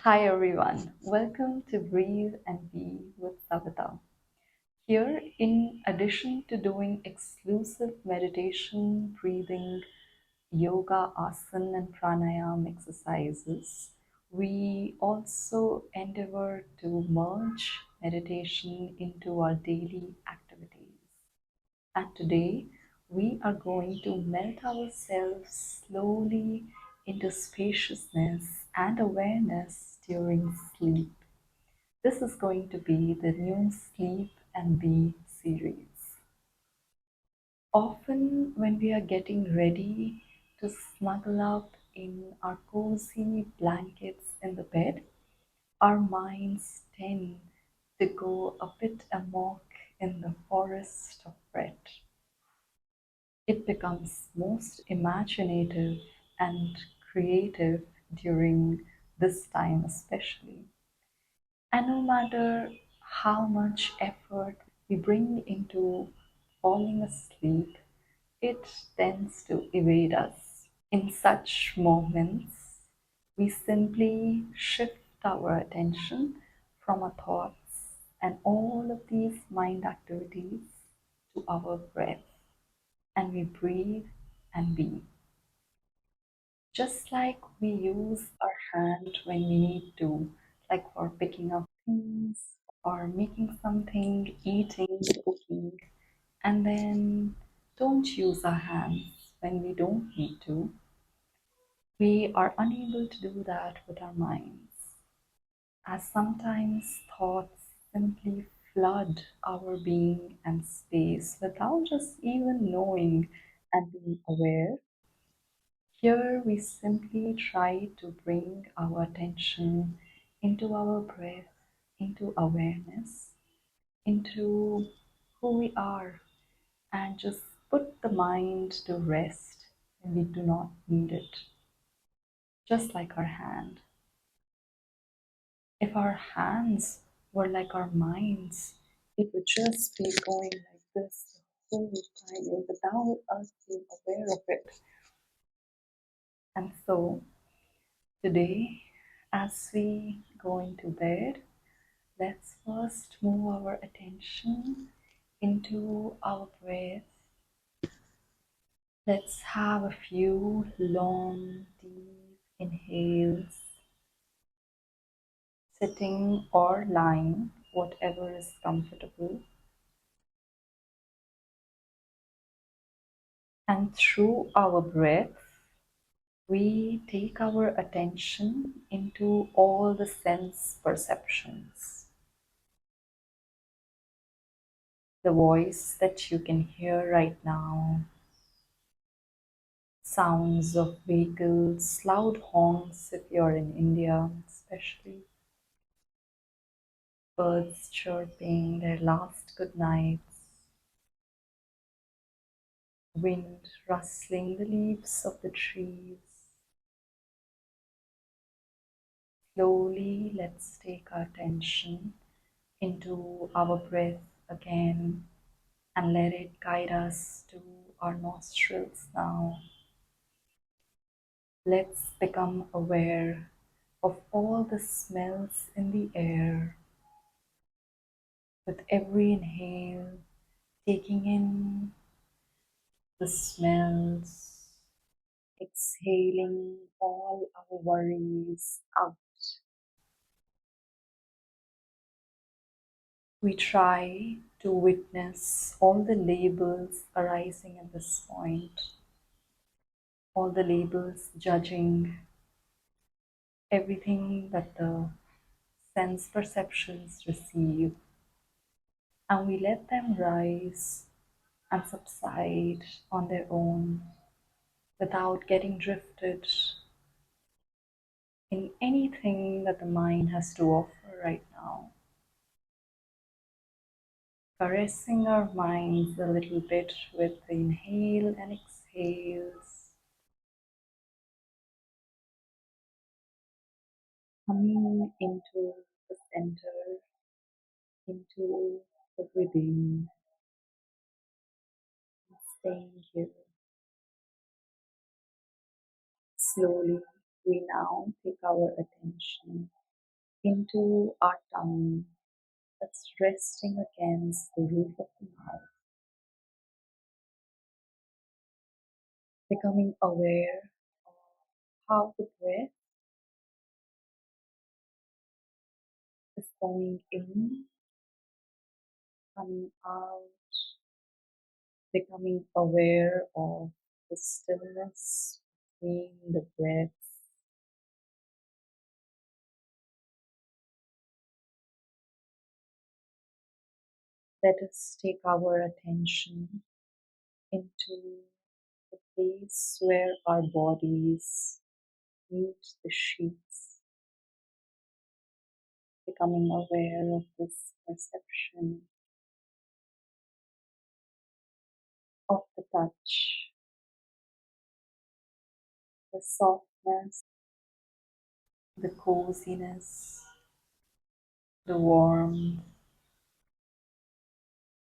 Hi everyone, welcome to Breathe and Be with Savita. Here, in addition to doing exclusive meditation, breathing, yoga, asana, and pranayama exercises, we also endeavor to merge meditation into our daily activities. And today, we are going to melt ourselves slowly into spaciousness and awareness during sleep. This is going to be the new Sleep and Be series. Often, when we are getting ready to snuggle up in our cozy blankets in the bed, our minds tend to go a bit amok in the forest of fret. It becomes most imaginative and creative during this time, especially. And no matter how much effort we bring into falling asleep, it tends to evade us. In such moments, we simply shift our attention from our thoughts and all of these mind activities to our breath, and we breathe and be. Just like we use our hand when we need to, like for picking up things or making something, eating, cooking, and then don't use our hands when we don't need to. We are unable to do that with our minds, as sometimes thoughts simply flood our being and space without just even knowing and being aware. Here we simply try to bring our attention into our breath, into awareness, into who we are, and just put the mind to rest when we do not need it. Just like our hand. If our hands were like our minds, it would just be going like this the whole time without us being aware of it. And so today, as we go into bed, let's first move our attention into our breath. Let's have a few long, deep inhales, sitting or lying, whatever is comfortable. And through our breath, we take our attention into all the sense perceptions. The voice that you can hear right now, sounds of vehicles, loud honks if you're in India, especially birds chirping their last good nights, wind rustling the leaves of the trees. Slowly, let's take our attention into our breath again and let it guide us to our nostrils now. Let's become aware of all the smells in the air. With every inhale, taking in the smells, exhaling all our worries out. We try to witness all the labels arising at this point, all the labels judging everything that the sense perceptions receive, and we let them rise and subside on their own without getting drifted in anything that the mind has to offer right now. Caressing our minds a little bit with the inhale and exhales, coming into the center, into the within, staying here. Slowly, we now take our attention into our tongue that's resting against the roof of the mouth, becoming aware of how the breath is going in, coming out, becoming aware of the stillness between the breaths. Let us take our attention into the place where our bodies meet the sheets, becoming aware of this perception of the touch, the softness, the coziness, the warmth,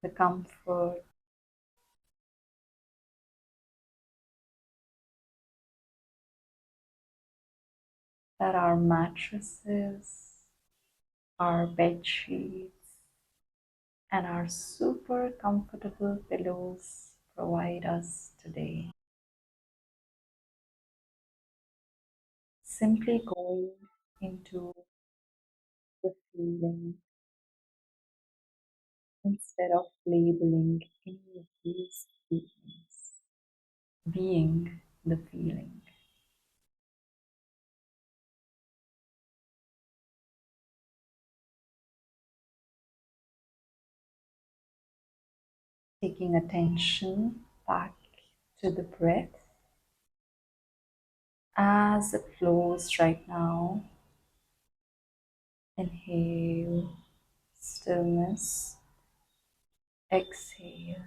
the comfort that our mattresses, our bed sheets, and our super comfortable pillows provide us today. Simply going into the feeling instead of labeling any of these feelings, being the feeling. Taking attention back to the breath as it flows right now. Inhale, stillness. Exhale.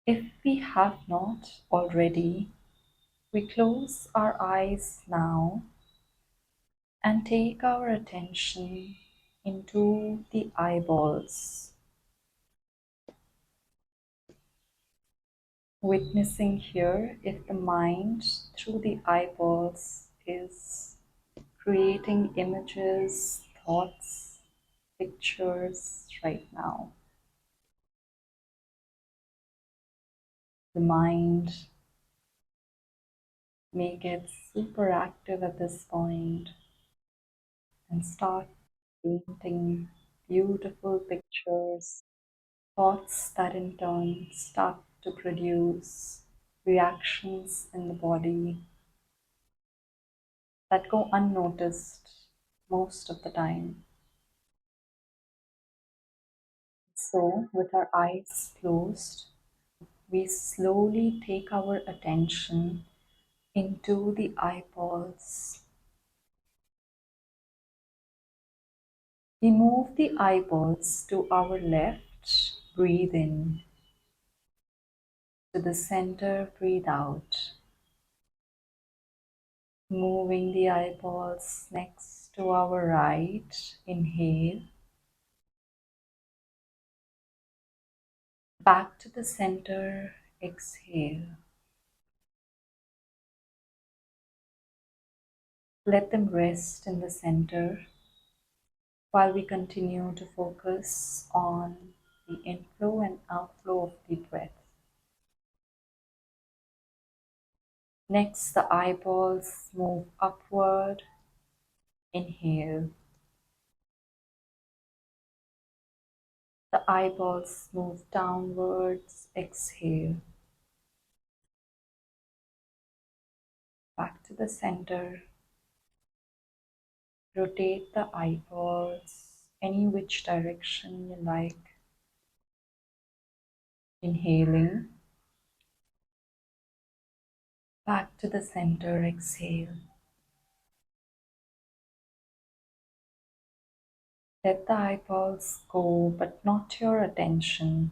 If we have not already, we close our eyes now and take our attention into the eyeballs, witnessing here if the mind through the eyeballs is creating images, thoughts, pictures right now. The mind may get super active at this point and start painting beautiful pictures, thoughts that in turn start to produce reactions in the body that go unnoticed most of the time. So, with our eyes closed, we slowly take our attention into the eyeballs. We move the eyeballs to our left, breathe in. To the center, breathe out. Moving the eyeballs next to our right, inhale. Back to the center, exhale. Let them rest in the center while we continue to focus on the inflow and outflow of the breath. Next, the eyeballs move upward, inhale. The eyeballs move downwards, exhale. Back to the center. Rotate the eyeballs any which direction you like. Inhaling. Back to the center, exhale. Let the eyeballs go, but not your attention.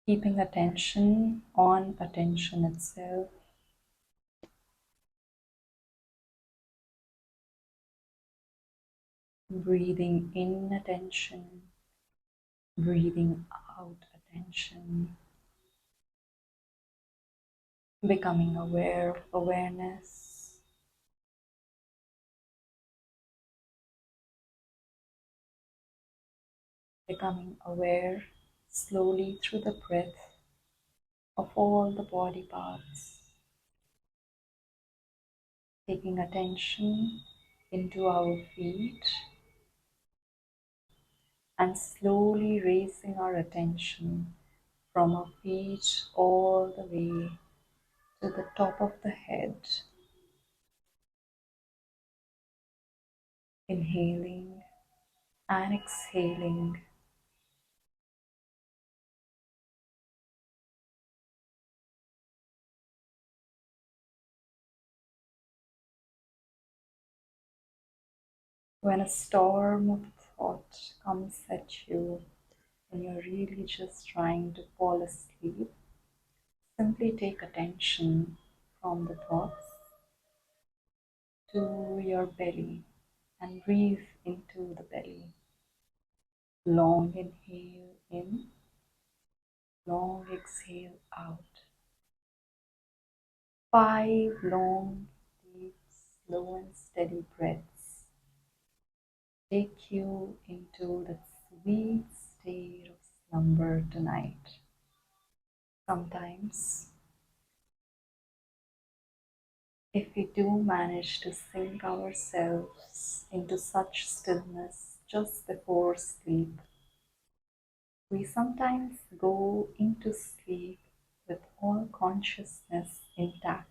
keeping attention on attention itself, breathing in attention, breathing out attention, becoming aware of awareness, becoming aware slowly through the breath of all the body parts, taking attention into our feet and slowly raising our attention from our feet all the way to the top of the head, inhaling and exhaling. When a storm of thought comes at you and you're really just trying to fall asleep, simply take attention from the thoughts to your belly and breathe into the belly. Long inhale in, long exhale out. 5 long, deep, slow and steady breaths take you into the sweet state of slumber tonight. Sometimes, if we do manage to sink ourselves into such stillness just before sleep, we sometimes go into sleep with all consciousness intact.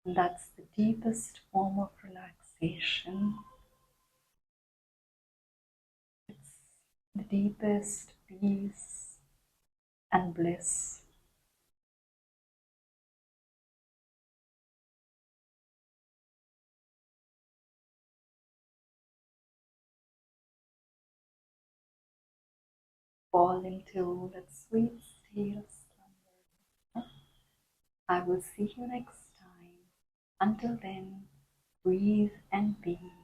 And that's the deepest form of relaxation. It's the deepest peace and bliss. Fall into that sweet state of slumber. I will see you next time. Until then, breathe and be.